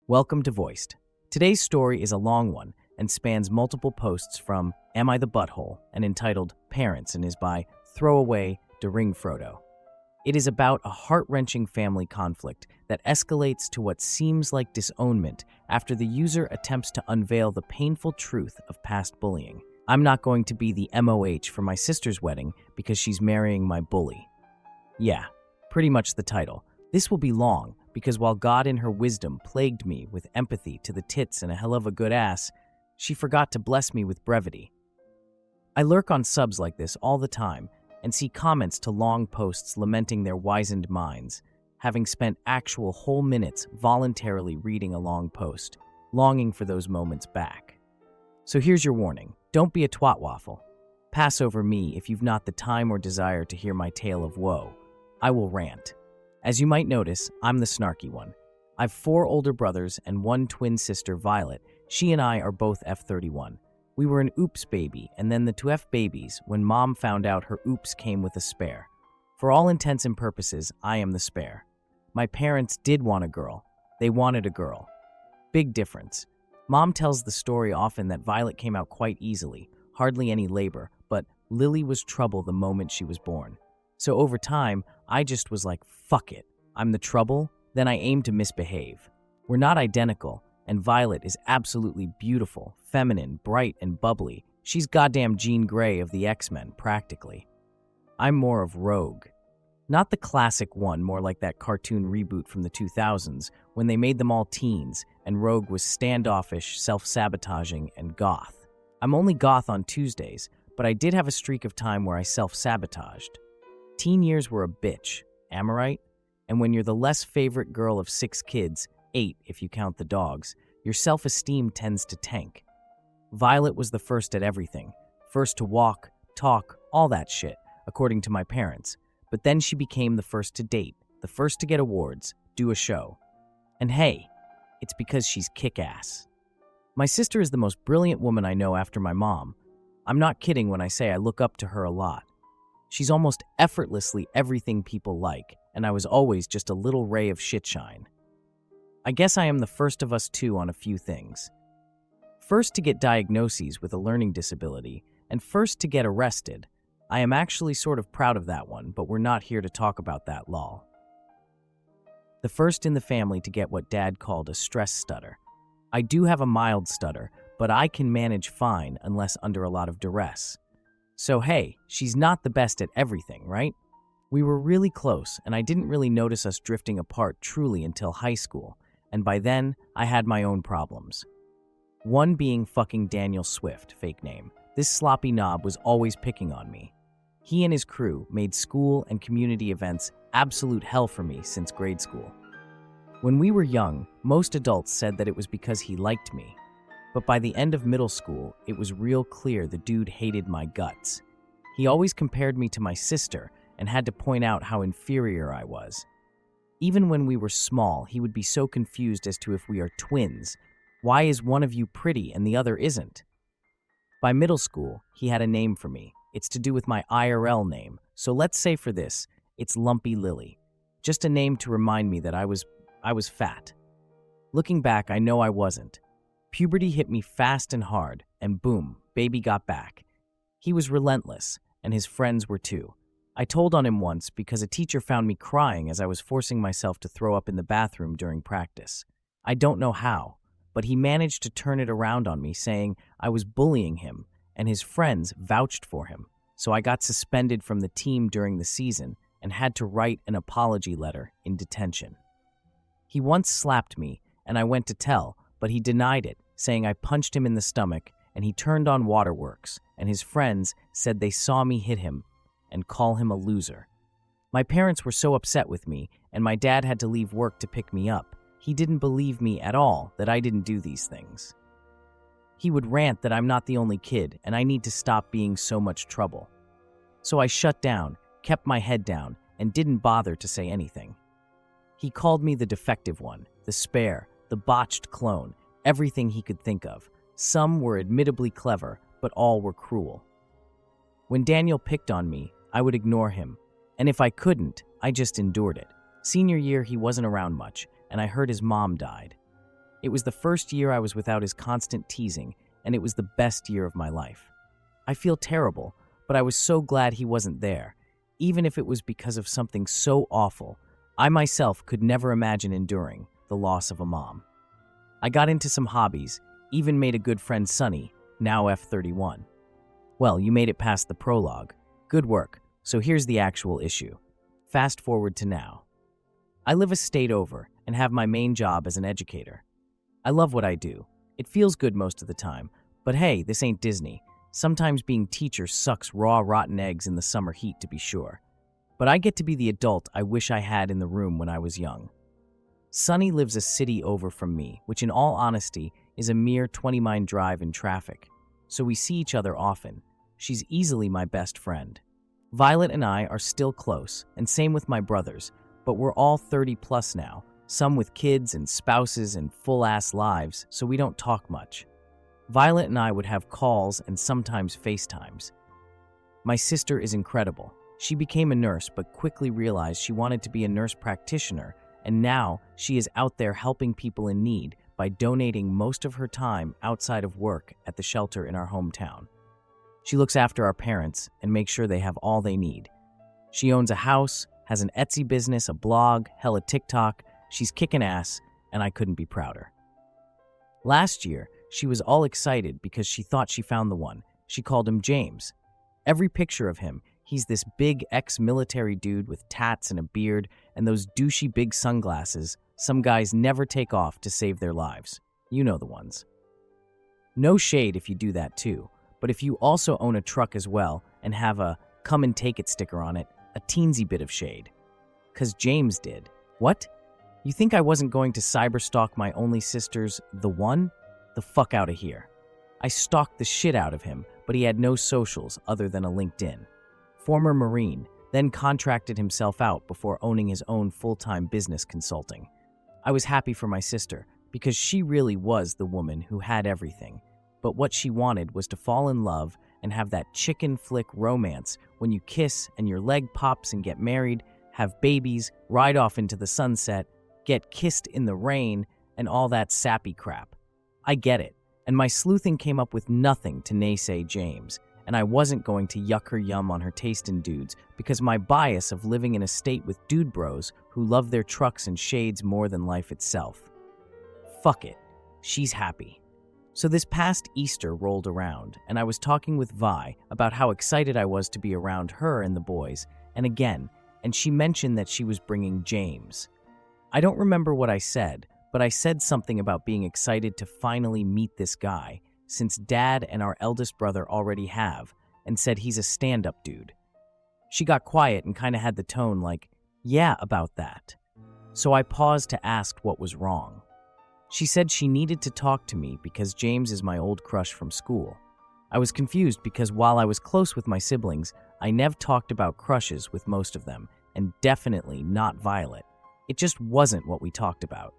Welcome to Voiced. Today's story is a long one and spans multiple posts from Am I the Butthole and entitled Parents and is by Throwaway to Ring Frodo. It is about a heart-wrenching family conflict that escalates to what seems like disownment after the user attempts to unveil the painful truth of past bullying. I'm not going to be the MOH for my sister's wedding because she's marrying my bully. Yeah, pretty much the title. This will be long because while God in her wisdom plagued me with empathy to the tits and a hell of a good ass, she forgot to bless me with brevity. I lurk on subs like this all the time and see comments to long posts lamenting their wizened minds, having spent actual whole minutes voluntarily reading a long post, longing for those moments back. So here's your warning. Don't be a twat waffle. Pass over me if you've not the time or desire to hear my tale of woe. I will rant. As you might notice, I'm the snarky one. I've 4 older brothers and 1 twin sister, Violet. She and I are both F31. We were an oops baby and then the 2 F babies when mom found out her oops came with a spare. For all intents and purposes, I am the spare. My parents did want a girl. They wanted a girl. Big difference. Mom tells the story often that Violet came out quite easily, hardly any labor, but Lily was trouble the moment she was born. So over time, I just was like, fuck it. I'm the trouble, then I aim to misbehave. We're not identical, and Violet is absolutely beautiful, feminine, bright, and bubbly. She's goddamn Jean Grey of the X-Men, practically. I'm more of Rogue. Not the classic one, more like that cartoon reboot from the 2000s, when they made them all teens, and Rogue was standoffish, self-sabotaging, and goth. I'm only goth on Tuesdays, but I did have a streak of time where I self-sabotaged. Teen years were a bitch, am I right? And when you're the less favorite girl of 6 kids, 8 if you count the dogs, your self-esteem tends to tank. Violet was the first at everything. First to walk, talk, all that shit, according to my parents. But then she became the first to date, the first to get awards, do a show. And hey, it's because she's kick-ass. My sister is the most brilliant woman I know after my mom. I'm not kidding when I say I look up to her a lot. She's almost effortlessly everything people like, and I was always just a little ray of shitshine. I guess I am the first of us two on a few things. First to get diagnoses with a learning disability, and first to get arrested. I am actually sort of proud of that one, but we're not here to talk about that, lol. The first in the family to get what Dad called a stress stutter. I do have a mild stutter, but I can manage fine unless under a lot of duress. So hey, she's not the best at everything, right? We were really close, and I didn't really notice us drifting apart truly until high school, and by then, I had my own problems. One being fucking Daniel Swift, fake name. This sloppy knob was always picking on me. He and his crew made school and community events absolute hell for me since grade school. When we were young, most adults said that it was because he liked me. But by the end of middle school, it was real clear the dude hated my guts. He always compared me to my sister and had to point out how inferior I was. Even when we were small, he would be so confused as to if we are twins. Why is one of you pretty and the other isn't? By middle school, he had a name for me. It's to do with my IRL name, so let's say for this, it's Lumpy Lily. Just a name to remind me that I was fat. Looking back, I know I wasn't. Puberty hit me fast and hard, and boom, baby got back. He was relentless, and his friends were too. I told on him once because a teacher found me crying as I was forcing myself to throw up in the bathroom during practice. I don't know how, but he managed to turn it around on me, saying I was bullying him, and his friends vouched for him. So I got suspended from the team during the season and had to write an apology letter in detention. He once slapped me, and I went to tell, but he denied it, saying I punched him in the stomach, and he turned on waterworks, and his friends said they saw me hit him and call him a loser. My parents were so upset with me, and my dad had to leave work to pick me up. He didn't believe me at all that I didn't do these things. He would rant that I'm not the only kid, and I need to stop being so much trouble. So I shut down, kept my head down, and didn't bother to say anything. He called me the defective one, the spare, the botched clone, everything he could think of. Some were admittably clever, but all were cruel. When Daniel picked on me, I would ignore him, and if I couldn't, I just endured it. Senior year, he wasn't around much, and I heard his mom died. It was the first year I was without his constant teasing, and it was the best year of my life. I feel terrible, but I was so glad he wasn't there. Even if it was because of something so awful, I myself could never imagine enduring the loss of a mom. I got into some hobbies, even made a good friend Sunny, now F31. Well, you made it past the prologue. Good work. So here's the actual issue. Fast forward to now. I live a state over and have my main job as an educator. I love what I do. It feels good most of the time, but hey, this ain't Disney. Sometimes being teacher sucks raw, rotten eggs in the summer heat, to be sure. But I get to be the adult I wish I had in the room when I was young. Sunny lives a city over from me, which in all honesty is a mere 20-mile drive in traffic. So we see each other often. She's easily my best friend. Violet and I are still close, and same with my brothers, but we're all 30 plus now, some with kids and spouses and full-ass lives, so we don't talk much. Violet and I would have calls and sometimes FaceTimes. My sister is incredible. She became a nurse but quickly realized she wanted to be a nurse practitioner, and now she is out there helping people in need by donating most of her time outside of work at the shelter in our hometown. She looks after our parents and makes sure they have all they need. She owns a house, has an Etsy business, a blog, hell, a TikTok. She's kicking ass, and I couldn't be prouder. Last year, she was all excited because she thought she found the one. She called him James. Every picture of him, he's this big ex-military dude with tats and a beard and those douchey big sunglasses some guys never take off to save their lives. You know the ones. No shade if you do that too, but if you also own a truck as well and have a "come and take it" sticker on it, a teensy bit of shade. 'Cause James did. What? You think I wasn't going to cyberstalk my only sister's the one? The fuck out of here. I stalked the shit out of him, but he had no socials other than a LinkedIn. Former Marine, then contracted himself out before owning his own full-time business consulting. I was happy for my sister because she really was the woman who had everything, but what she wanted was to fall in love and have that chicken flick romance when you kiss and your leg pops and get married, have babies, ride off into the sunset, get kissed in the rain, and all that sappy crap. I get it, and my sleuthing came up with nothing to naysay James, and I wasn't going to yuck her yum on her taste in dudes because my bias of living in a state with dude bros who love their trucks and shades more than life itself. Fuck it. She's happy. So this past Easter rolled around, and I was talking with Vi about how excited I was to be around her and the boys, and she mentioned that she was bringing James. I don't remember what I said, but I said something about being excited to finally meet this guy, since Dad and our eldest brother already have, and said he's a stand-up dude. She got quiet and kind of had the tone like, yeah, about that. So I paused to ask what was wrong. She said she needed to talk to me because James is my old crush from school. I was confused because while I was close with my siblings, I never talked about crushes with most of them, and definitely not Violet. It just wasn't what we talked about.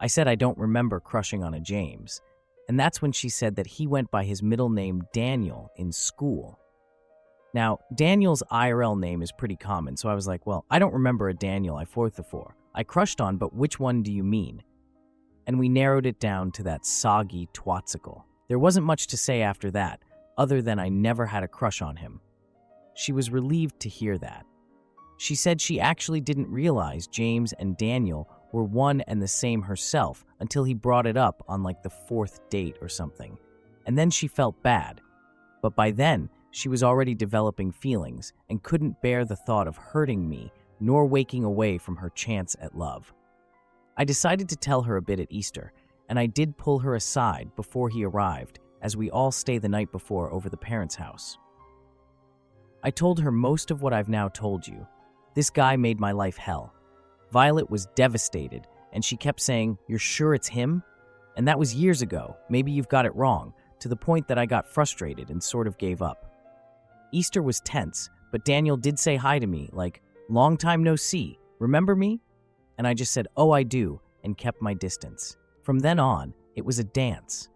I said I don't remember crushing on a James, and that's when she said that he went by his middle name Daniel in school. Now, Daniel's IRL name is pretty common, so I was like, well, I don't remember a Daniel I crushed on, but which one do you mean? And we narrowed it down to that soggy twatsicle. There wasn't much to say after that, other than I never had a crush on him. She was relieved to hear that. She said she actually didn't realize James and Daniel were one and the same herself until he brought it up on like the fourth date or something. And then she felt bad. But by then, she was already developing feelings and couldn't bear the thought of hurting me nor waking away from her chance at love. I decided to tell her a bit at Easter, and I did pull her aside before he arrived, as we all stay the night before over the parents' house. I told her most of what I've now told you. This guy made my life hell. Violet was devastated, and she kept saying, "You're sure it's him?" And that was years ago. Maybe you've got it wrong, to the point that I got frustrated and sort of gave up. Easter was tense, but Daniel did say hi to me, like, "Long time no see. Remember me?" And I just said, "Oh, I do," and kept my distance. From then on, it was a dance.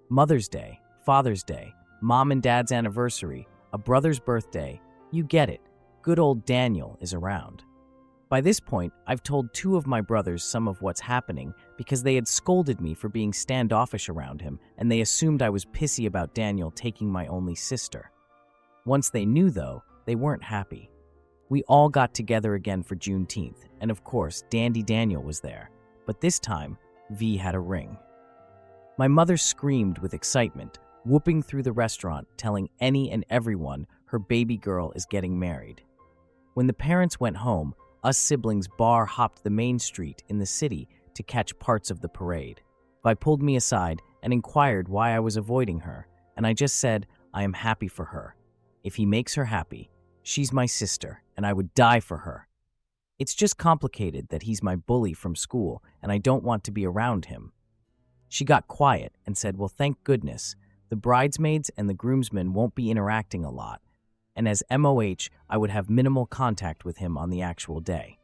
Mother's Day, Father's Day, Mom and Dad's anniversary, a brother's birthday. You get it. Good old Daniel is around. By this point, I've told two of my brothers some of what's happening because they had scolded me for being standoffish around him, and they assumed I was pissy about Daniel taking my only sister. Once they knew, though, they weren't happy. We all got together again for Juneteenth, and of course, Dandy Daniel was there. But this time, V had a ring. My mother screamed with excitement, whooping through the restaurant, telling any and everyone her baby girl is getting married. When the parents went home, us siblings bar-hopped the main street in the city to catch parts of the parade. Vi pulled me aside and inquired why I was avoiding her, and I just said, I am happy for her. If he makes her happy, she's my sister, and I would die for her. It's just complicated that he's my bully from school, and I don't want to be around him. She got quiet and said, well, thank goodness. The bridesmaids and the groomsmen won't be interacting a lot, and as MOH, I would have minimal contact with him on the actual day.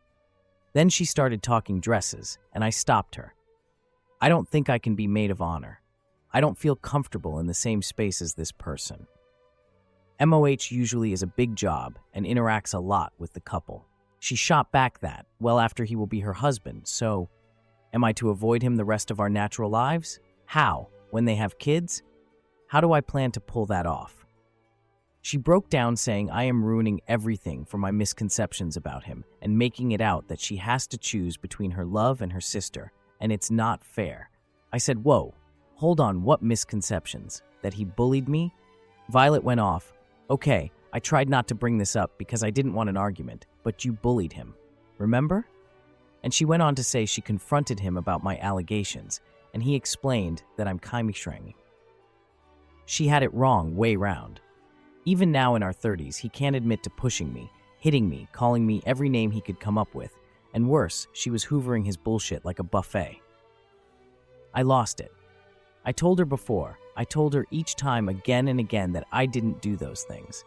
Then she started talking dresses, and I stopped her. I don't think I can be maid of honor. I don't feel comfortable in the same space as this person. MOH usually is a big job and interacts a lot with the couple. She shot back that, well after he will be her husband, so am I to avoid him the rest of our natural lives? How? When they have kids? How do I plan to pull that off? She broke down saying I am ruining everything for my misconceptions about him and making it out that she has to choose between her love and her sister, and it's not fair. I said, whoa, hold on, what misconceptions? That he bullied me? Violet went off. Okay, I tried not to bring this up because I didn't want an argument, but you bullied him. Remember? And she went on to say she confronted him about my allegations, and he explained that I'm kaimishrengi. She had it wrong way round. Even now in our 30s, he can't admit to pushing me, hitting me, calling me every name he could come up with, and worse, she was hoovering his bullshit like a buffet. I lost it. I told her before, I told her each time again and again that I didn't do those things.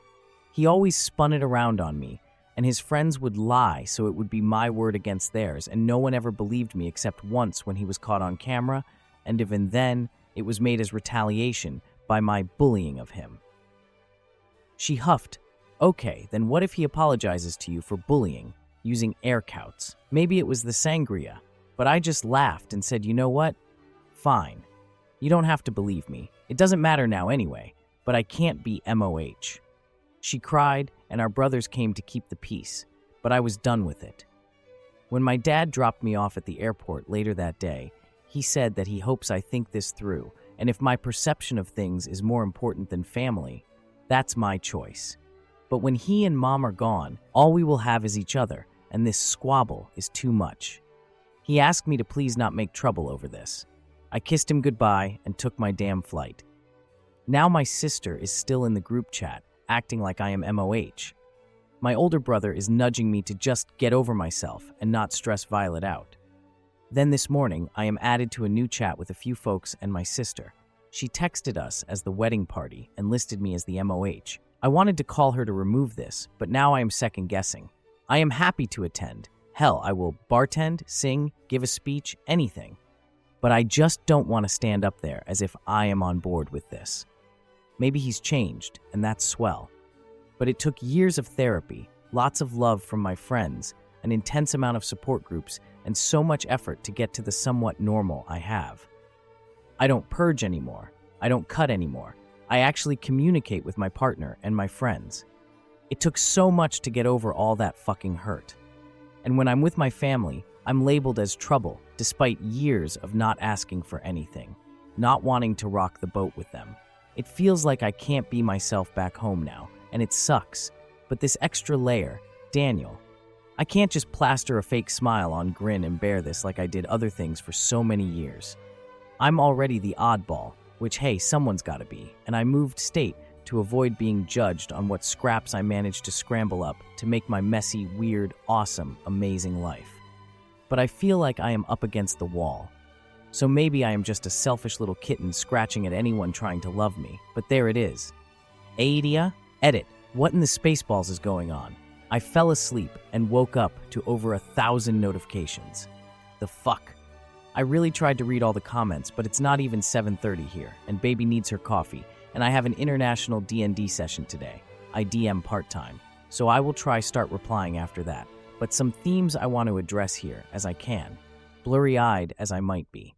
He always spun it around on me, and his friends would lie so it would be my word against theirs, and no one ever believed me except once when he was caught on camera, and even then, it was made as retaliation by my bullying of him. She huffed, okay, then what if he apologizes to you for bullying, using air quotes? Maybe it was the sangria, but I just laughed and said, you know what? Fine. You don't have to believe me. It doesn't matter now anyway, but I can't be MOH. She cried, and our brothers came to keep the peace, but I was done with it. When my dad dropped me off at the airport later that day, he said that he hopes I think this through, and if my perception of things is more important than family, that's my choice. But when he and Mom are gone, all we will have is each other, and this squabble is too much. He asked me to please not make trouble over this. I kissed him goodbye and took my damn flight. Now my sister is still in the group chat, acting like I am MOH. My older brother is nudging me to just get over myself and not stress Violet out. Then this morning, I am added to a new chat with a few folks and my sister. She texted us as the wedding party and listed me as the MOH. I wanted to call her to remove this, but now I am second-guessing. I am happy to attend. Hell, I will bartend, sing, give a speech, anything. But I just don't want to stand up there as if I am on board with this. Maybe he's changed, and that's swell. But it took years of therapy, lots of love from my friends, an intense amount of support groups, and so much effort to get to the somewhat normal I have. I don't purge anymore. I don't cut anymore. I actually communicate with my partner and my friends. It took so much to get over all that fucking hurt. And when I'm with my family, I'm labeled as trouble, despite years of not asking for anything, not wanting to rock the boat with them. It feels like I can't be myself back home now, and it sucks. But this extra layer, Daniel, I can't just plaster a fake smile on grin and bear this like I did other things for so many years. I'm already the oddball, which hey, someone's gotta be, and I moved state to avoid being judged on what scraps I managed to scramble up to make my messy, weird, awesome, amazing life. But I feel like I am up against the wall. So maybe I am just a selfish little kitten scratching at anyone trying to love me, but there it is. Aidia? Edit. What in the Spaceballs is going on? I fell asleep and woke up to over 1,000 notifications. The fuck? I really tried to read all the comments, but it's not even 7:30 here, and baby needs her coffee, and I have an international D&D session today. I DM part-time, so I will try start replying after that. but some themes I want to address here as I can, blurry-eyed as I might be.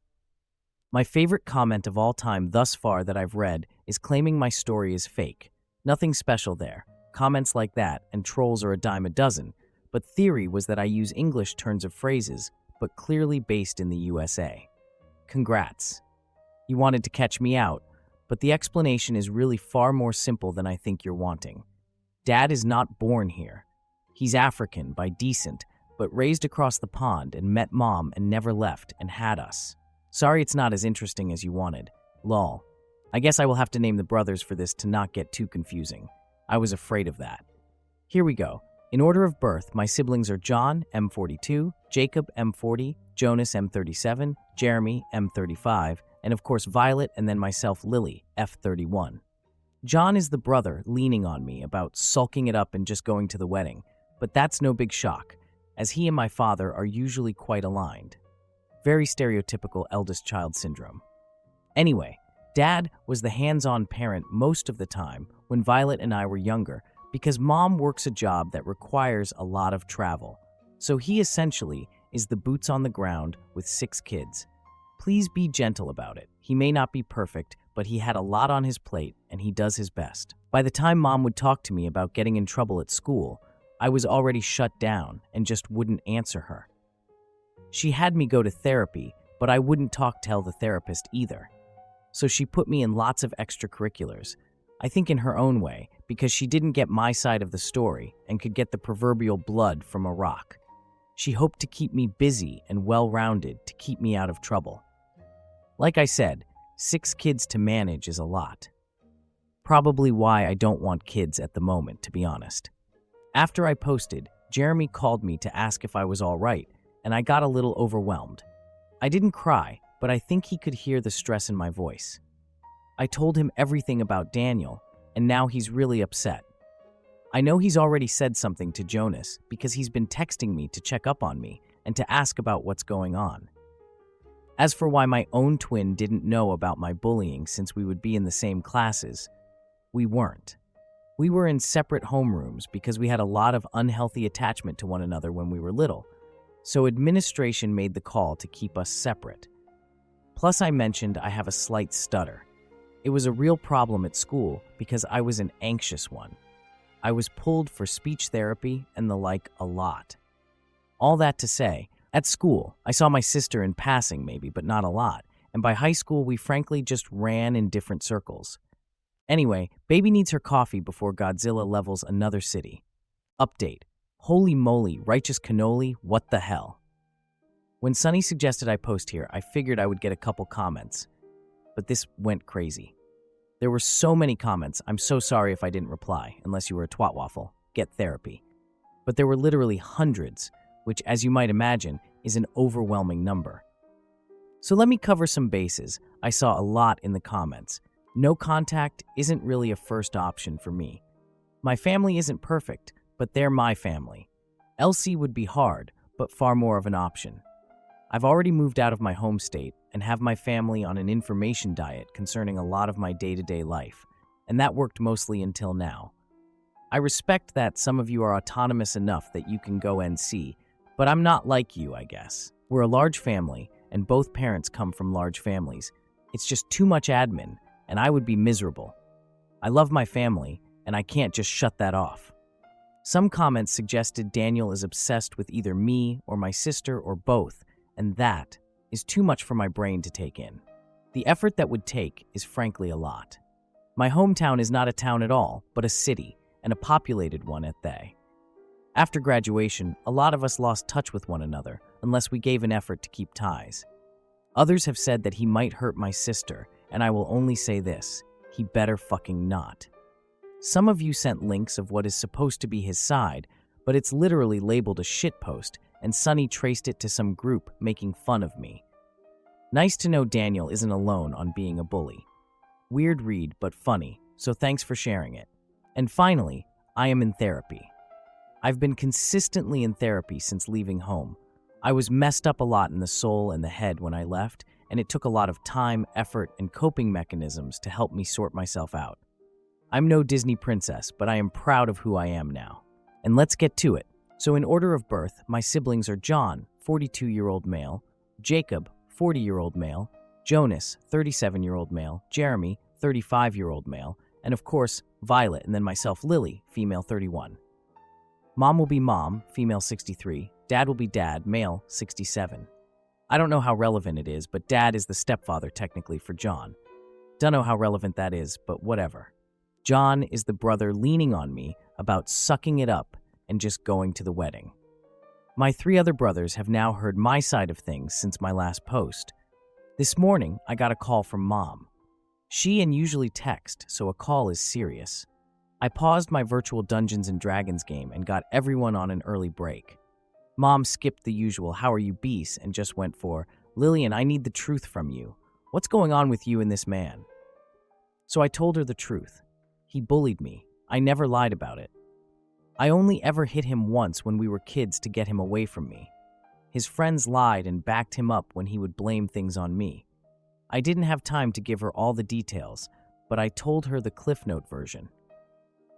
My favorite comment of all time thus far that I've read is claiming my story is fake. Nothing special there. Comments like that and trolls are a dime a dozen, but theory was that I use English turns of phrases, but clearly based in the USA. Congrats. You wanted to catch me out, but the explanation is really far more simple than I think you're wanting. Dad is not born here. He's African by descent, but raised across the pond and met Mom and never left and had us. Sorry it's not as interesting as you wanted. Lol. I guess I will have to name the brothers for this to not get too confusing. I was afraid of that. Here we go. In order of birth, my siblings are John, M42, Jacob, M40, Jonas, M37, Jeremy, M35, and of course Violet, and then myself, Lily, F31. John is the brother leaning on me about sulking it up and just going to the wedding, but that's no big shock, as he and my father are usually quite aligned. Very stereotypical eldest child syndrome. Anyway, Dad was the hands-on parent most of the time when Violet and I were younger because Mom works a job that requires a lot of travel. So he essentially is the boots on the ground with 6 kids. Please be gentle about it. He may not be perfect, but he had a lot on his plate and he does his best. By the time Mom would talk to me about getting in trouble at school, I was already shut down and just wouldn't answer her. She had me go to therapy, but I wouldn't tell the therapist either. So she put me in lots of extracurriculars, I think in her own way, because she didn't get my side of the story and could get the proverbial blood from a rock. She hoped to keep me busy and well-rounded to keep me out of trouble. Like I said, 6 kids to manage is a lot. Probably why I don't want kids at the moment, to be honest. After I posted, Jeremy called me to ask if I was all right, and I got a little overwhelmed. I didn't cry, but I think he could hear the stress in my voice. I told him everything about Daniel, and now he's really upset. I know he's already said something to Jonas because he's been texting me to check up on me and to ask about what's going on. As for why my own twin didn't know about my bullying since we would be in the same classes, we weren't. We were in separate homerooms because we had a lot of unhealthy attachment to one another when we were little, so administration made the call to keep us separate. Plus, I mentioned I have a slight stutter. It was a real problem at school because I was an anxious one. I was pulled for speech therapy and the like a lot. All that to say, at school, I saw my sister in passing maybe, but not a lot, and by high school we frankly just ran in different circles. Anyway, baby needs her coffee before Godzilla levels another city. Update. Holy moly, righteous cannoli, what the hell? When Sunny suggested I post here, I figured I would get a couple comments. But this went crazy. There were so many comments, I'm so sorry if I didn't reply, unless you were a twat waffle. Get therapy. But there were literally hundreds, which, as you might imagine, is an overwhelming number. So let me cover some bases. I saw a lot in the comments. No contact isn't really a first option for me. My family isn't perfect, but they're my family. LC would be hard, but far more of an option. I've already moved out of my home state and have my family on an information diet concerning a lot of my day-to-day life, and that worked mostly until now. I respect that some of you are autonomous enough that you can go NC, but I'm not like you, I guess. We're a large family, and both parents come from large families. It's just too much admin, and I would be miserable. I love my family, and I can't just shut that off. Some comments suggested Daniel is obsessed with either me or my sister or both, and that is too much for my brain to take in. The effort that would take is frankly a lot. My hometown is not a town at all, but a city, and a populated one at that. After graduation, a lot of us lost touch with one another, unless we gave an effort to keep ties. Others have said that he might hurt my sister, and I will only say this, he better fucking not. Some of you sent links of what is supposed to be his side, but it's literally labeled a shitpost, and Sunny traced it to some group making fun of me. Nice to know Daniel isn't alone on being a bully. Weird read, but funny, so thanks for sharing it. And finally, I am in therapy. I've been consistently in therapy since leaving home. I was messed up a lot in the soul and the head when I left, and it took a lot of time, effort, and coping mechanisms to help me sort myself out. I'm no Disney princess, but I am proud of who I am now. And let's get to it. So in order of birth, my siblings are John, 42-year-old male, Jacob, 40-year-old male, Jonas, 37-year-old male, Jeremy, 35-year-old male, and of course, Violet, and then myself, Lily, female, 31. Mom will be mom, female, 63. Dad will be dad, male, 67. I don't know how relevant it is, but dad is the stepfather technically for John. Don't know how relevant that is, but whatever. John is the brother leaning on me about sucking it up and just going to the wedding. My 3 other brothers have now heard my side of things since my last post. This morning, I got a call from Mom. She and usually text, so a call is serious. I paused my virtual Dungeons & Dragons game and got everyone on an early break. Mom skipped the usual "how are you beast" and just went for, "Lillian, I need the truth from you. What's going on with you and this man?" So I told her the truth. He bullied me. I never lied about it. I only ever hit him once when we were kids to get him away from me. His friends lied and backed him up when he would blame things on me. I didn't have time to give her all the details, but I told her the Cliff Note version.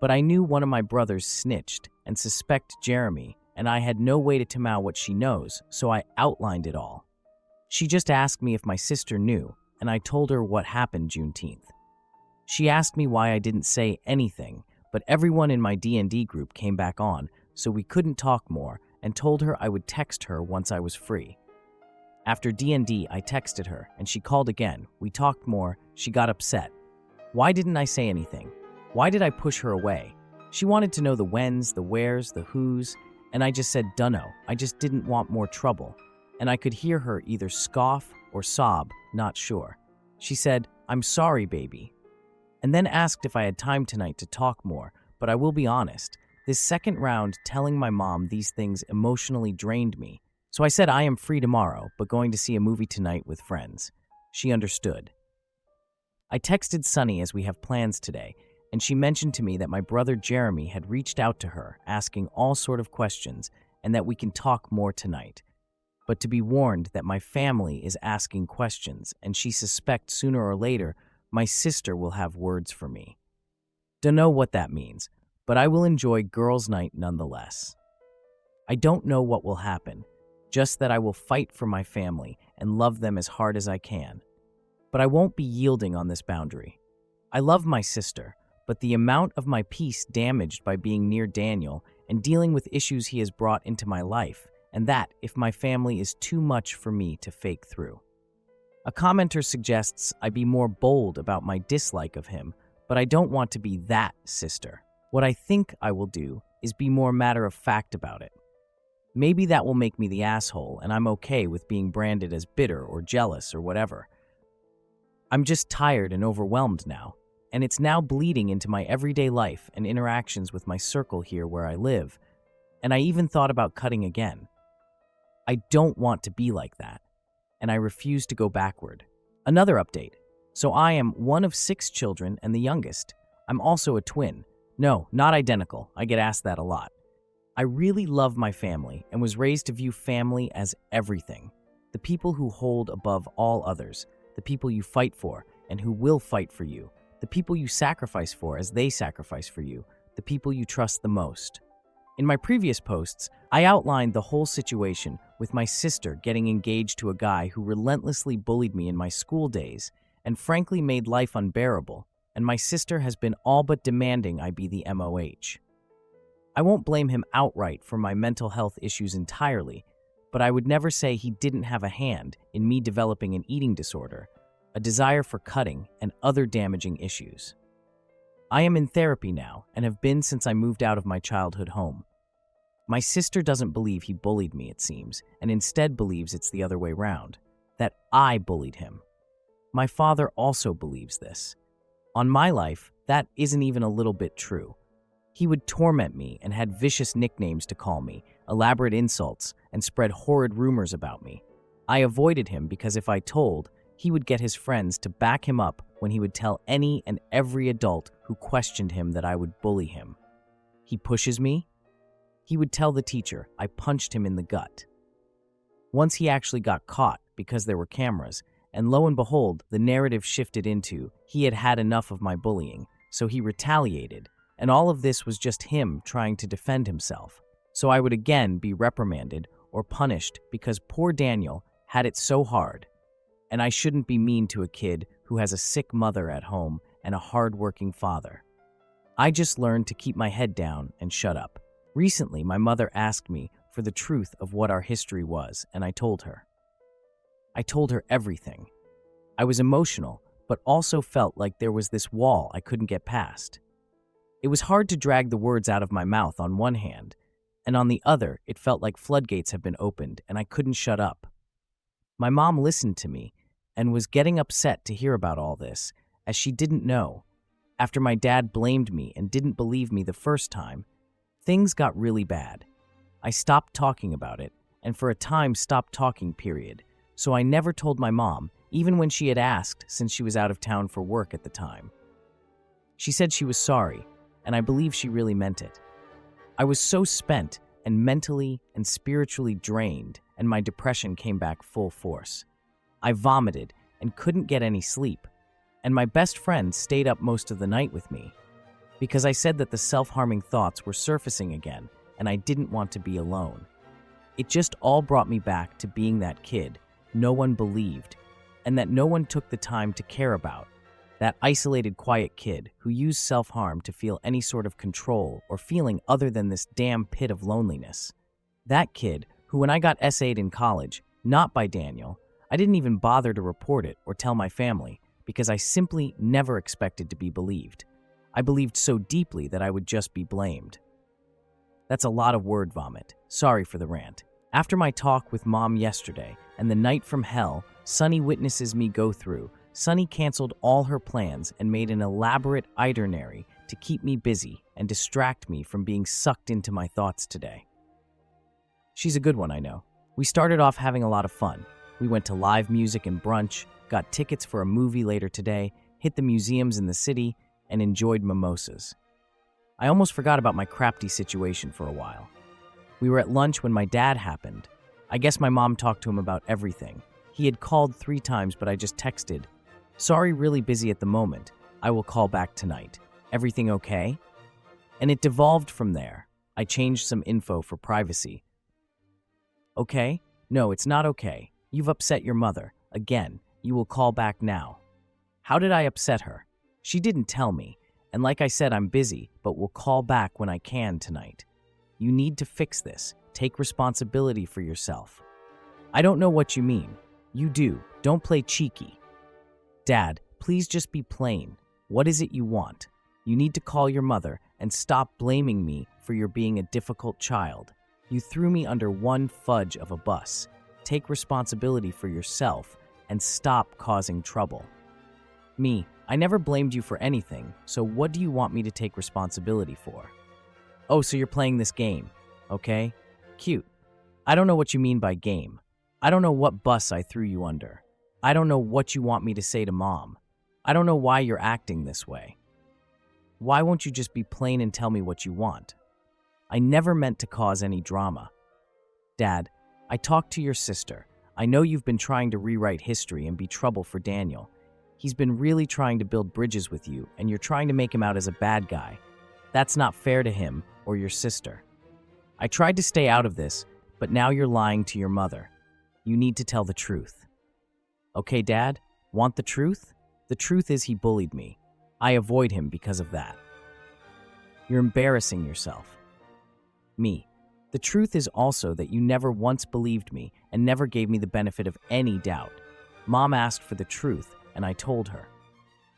But I knew one of my brothers snitched and suspect Jeremy, and I had no way to tell out what she knows, so I outlined it all. She just asked me if my sister knew, and I told her what happened Juneteenth. She asked me why I didn't say anything, but everyone in my D&D group came back on, so we couldn't talk more, and told her I would text her once I was free. After D&D, I texted her, and she called again. We talked more. She got upset. Why didn't I say anything? Why did I push her away? She wanted to know the whens, the wheres, the whos, and I just said dunno. I just didn't want more trouble. And I could hear her either scoff or sob, not sure. She said, "I'm sorry, baby," and then asked if I had time tonight to talk more, but I will be honest, this second round telling my mom these things emotionally drained me. So I said I am free tomorrow, but going to see a movie tonight with friends. She understood. I texted Sunny as we have plans today, and she mentioned to me that my brother Jeremy had reached out to her, asking all sort of questions, and that we can talk more tonight. But to be warned that my family is asking questions, and she suspects sooner or later my sister will have words for me. Dunno what that means, but I will enjoy girls' night nonetheless. I don't know what will happen, just that I will fight for my family and love them as hard as I can. But I won't be yielding on this boundary. I love my sister, but the amount of my peace damaged by being near Daniel and dealing with issues he has brought into my life, and that, if my family is too much for me to fake through. A commenter suggests I be more bold about my dislike of him, but I don't want to be that sister. What I think I will do is be more matter-of-fact about it. Maybe that will make me the asshole, and I'm okay with being branded as bitter or jealous or whatever. I'm just tired and overwhelmed now, and it's now bleeding into my everyday life and interactions with my circle here where I live, and I even thought about cutting again. I don't want to be like that, and I refuse to go backward. Another update. So I am one of 6 children and the youngest. I'm also a twin. No, not identical. I get asked that a lot. I really love my family and was raised to view family as everything. The people who hold above all others, the people you fight for and who will fight for you, the people you sacrifice for as they sacrifice for you, the people you trust the most. In my previous posts, I outlined the whole situation with my sister getting engaged to a guy who relentlessly bullied me in my school days and frankly made life unbearable, and my sister has been all but demanding I be the MOH. I won't blame him outright for my mental health issues entirely, but I would never say he didn't have a hand in me developing an eating disorder, a desire for cutting, and other damaging issues. I am in therapy now and have been since I moved out of my childhood home. My sister doesn't believe he bullied me, it seems, and instead believes it's the other way round, that I bullied him. My father also believes this. On my life, that isn't even a little bit true. He would torment me and had vicious nicknames to call me, elaborate insults, and spread horrid rumors about me. I avoided him because if I told, he would get his friends to back him up when he would tell any and every adult who questioned him that I would bully him. He pushes me. He would tell the teacher I punched him in the gut. Once he actually got caught because there were cameras, and lo and behold, the narrative shifted into he had had enough of my bullying, so he retaliated. And all of this was just him trying to defend himself. so I would again be reprimanded or punished because poor Daniel had it so hard, and I shouldn't be mean to a kid who has a sick mother at home and a hard-working father. I just learned to keep my head down and shut up. Recently, my mother asked me for the truth of what our history was, and I told her. I told her everything. I was emotional, but also felt like there was this wall I couldn't get past. It was hard to drag the words out of my mouth on one hand, and on the other, it felt like floodgates had been opened and I couldn't shut up. My mom listened to me and was getting upset to hear about all this, as she didn't know. After my dad blamed me and didn't believe me the first time, things got really bad. I stopped talking about it, and for a time stopped talking, period. So I never told my mom, even when she had asked, since she was out of town for work at the time. She said she was sorry, and I believe she really meant it. I was so spent and mentally and spiritually drained, and my depression came back full force. I vomited and couldn't get any sleep, and my best friend stayed up most of the night with me because I said that the self-harming thoughts were surfacing again and I didn't want to be alone. It just all brought me back to being that kid no one believed and that no one took the time to care about, that isolated, quiet kid who used self-harm to feel any sort of control or feeling other than this damn pit of loneliness. That kid who, when I got SA'd in college, not by Daniel, I didn't even bother to report it or tell my family because I simply never expected to be believed. I believed so deeply that I would just be blamed. That's a lot of word vomit. Sorry for the rant. After my talk with Mom yesterday and the night from hell Sunny witnesses me go through, Sunny canceled all her plans and made an elaborate itinerary to keep me busy and distract me from being sucked into my thoughts today. She's a good one, I know. We started off having a lot of fun. We went to live music and brunch, got tickets for a movie later today, hit the museums in the city, and enjoyed mimosas. I almost forgot about my crafty situation for a while. We were at lunch when my dad happened. I guess my mom talked to him about everything. He had called 3 times, but I just texted, "Sorry, really busy at the moment. I will call back tonight. Everything okay?" And it devolved from there. I changed some info for privacy. Okay? No, it's not okay. You've upset your mother. Again, you will call back now. How did I upset her? She didn't tell me. And like I said, I'm busy, but will call back when I can tonight. You need to fix this. Take responsibility for yourself. I don't know what you mean. You do. Don't play cheeky. Dad, please just be plain. What is it you want? You need to call your mother and stop blaming me for your being a difficult child. You threw me under one fudge of a bus. Take responsibility for yourself and stop causing trouble. Me, I never blamed you for anything, so what do you want me to take responsibility for? Oh, so you're playing this game, okay? Cute. I don't know what you mean by game. I don't know what bus I threw you under. I don't know what you want me to say to Mom. I don't know why you're acting this way. Why won't you just be plain and tell me what you want? I never meant to cause any drama. Dad, I talked to your sister. I know you've been trying to rewrite history and be trouble for Daniel. He's been really trying to build bridges with you, and you're trying to make him out as a bad guy. That's not fair to him or your sister. I tried to stay out of this, but now you're lying to your mother. You need to tell the truth. Okay, Dad? Want the truth? The truth is he bullied me. I avoid him because of that. You're embarrassing yourself. Me. The truth is also that you never once believed me and never gave me the benefit of any doubt. Mom asked for the truth, and I told her.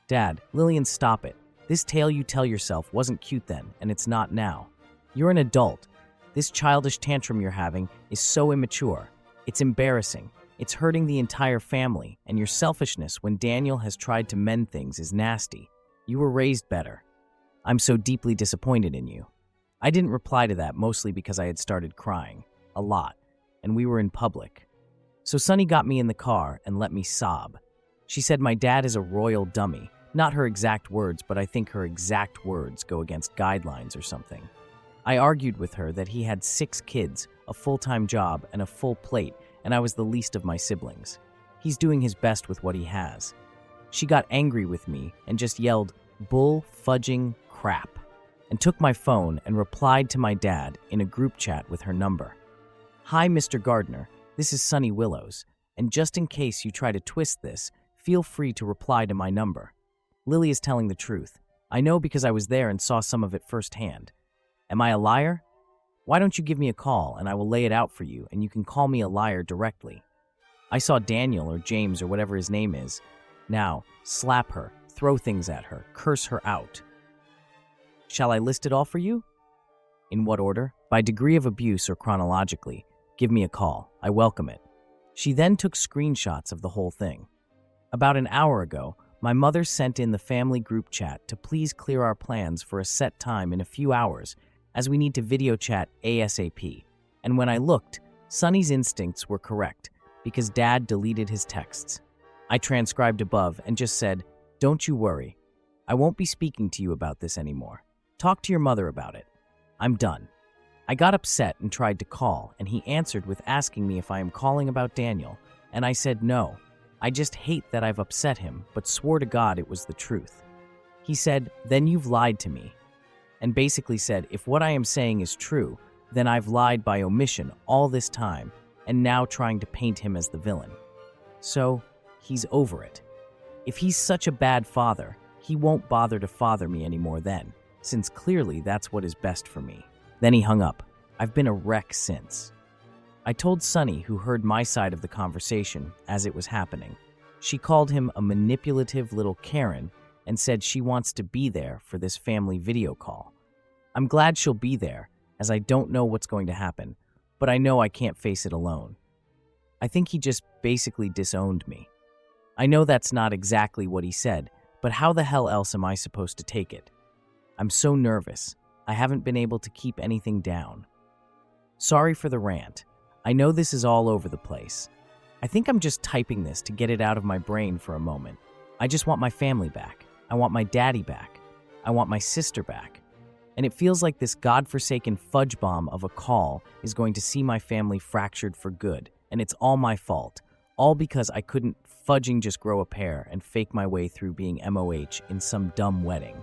Dad, Lillian, stop it. This tale you tell yourself wasn't cute then, and it's not now. You're an adult. This childish tantrum you're having is so immature. It's embarrassing. It's hurting the entire family, and your selfishness when Daniel has tried to mend things is nasty. You were raised better. I'm so deeply disappointed in you. I didn't reply to that mostly because I had started crying. A lot. And we were in public. So Sunny got me in the car and let me sob. She said my dad is a royal dummy. Not her exact words, but I think her exact words go against guidelines or something. I argued with her that he had 6 kids, a full-time job, and a full plate, and I was the least of my siblings. He's doing his best with what he has. She got angry with me and just yelled, "Bull fudging crap." and took my phone and replied to my dad in a group chat with her number. "Hi, Mr. Gardner, this is Sunny Willows, and just in case you try to twist this, feel free to reply to my number. Lily is telling the truth. I know because I was there and saw some of it firsthand. Am I a liar? Why don't you give me a call and I will lay it out for you and you can call me a liar directly. I saw Daniel or James or whatever his name is. Now, slap her, throw things at her, curse her out. Shall I list it all for you? In what order? By degree of abuse or chronologically. Give me a call. I welcome it." She then took screenshots of the whole thing. About an hour ago, my mother sent in the family group chat to please clear our plans for a set time in a few hours as we need to video chat ASAP. And when I looked, Sunny's instincts were correct because Dad deleted his texts. I transcribed above and just said, "Don't you worry. I won't be speaking to you about this anymore. Talk to your mother about it. I'm done." I got upset and tried to call, and he answered with asking me if I am calling about Daniel, and I said no. I just hate that I've upset him, but swore to God it was the truth. He said, "Then you've lied to me," and basically said, if what I am saying is true, then I've lied by omission all this time, and now trying to paint him as the villain. So, he's over it. If he's such a bad father, he won't bother to father me anymore then, since clearly that's what is best for me. Then he hung up. I've been a wreck since. I told Sunny, who heard my side of the conversation as it was happening. She called him a manipulative little Karen and said she wants to be there for this family video call. I'm glad she'll be there, as I don't know what's going to happen, but I know I can't face it alone. I think he just basically disowned me. I know that's not exactly what he said, but how the hell else am I supposed to take it? I'm so nervous. I haven't been able to keep anything down. Sorry for the rant. I know this is all over the place. I think I'm just typing this to get it out of my brain for a moment. I just want my family back. I want my daddy back. I want my sister back. And it feels like this godforsaken fudge bomb of a call is going to see my family fractured for good, and it's all my fault. All because I couldn't fudging just grow a pair and fake my way through being MOH in some dumb wedding.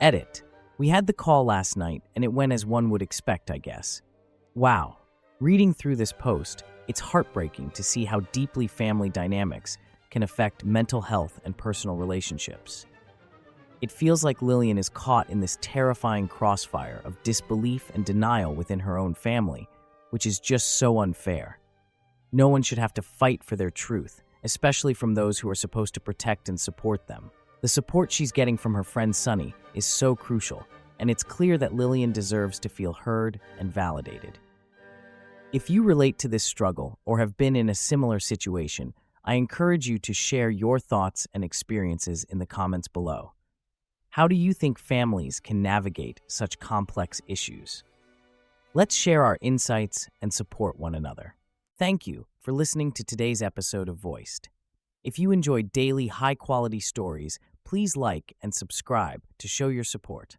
Edit. We had the call last night, and it went as one would expect, I guess. Wow. Reading through this post, it's heartbreaking to see how deeply family dynamics can affect mental health and personal relationships. It feels like Lillian is caught in this terrifying crossfire of disbelief and denial within her own family, which is just so unfair. No one should have to fight for their truth, especially from those who are supposed to protect and support them. The support she's getting from her friend Sunny is so crucial, and it's clear that Lillian deserves to feel heard and validated. If you relate to this struggle or have been in a similar situation, I encourage you to share your thoughts and experiences in the comments below. How do you think families can navigate such complex issues? Let's share our insights and support one another. Thank you for listening to today's episode of Voiced. If you enjoyed daily high-quality stories, please like and subscribe to show your support.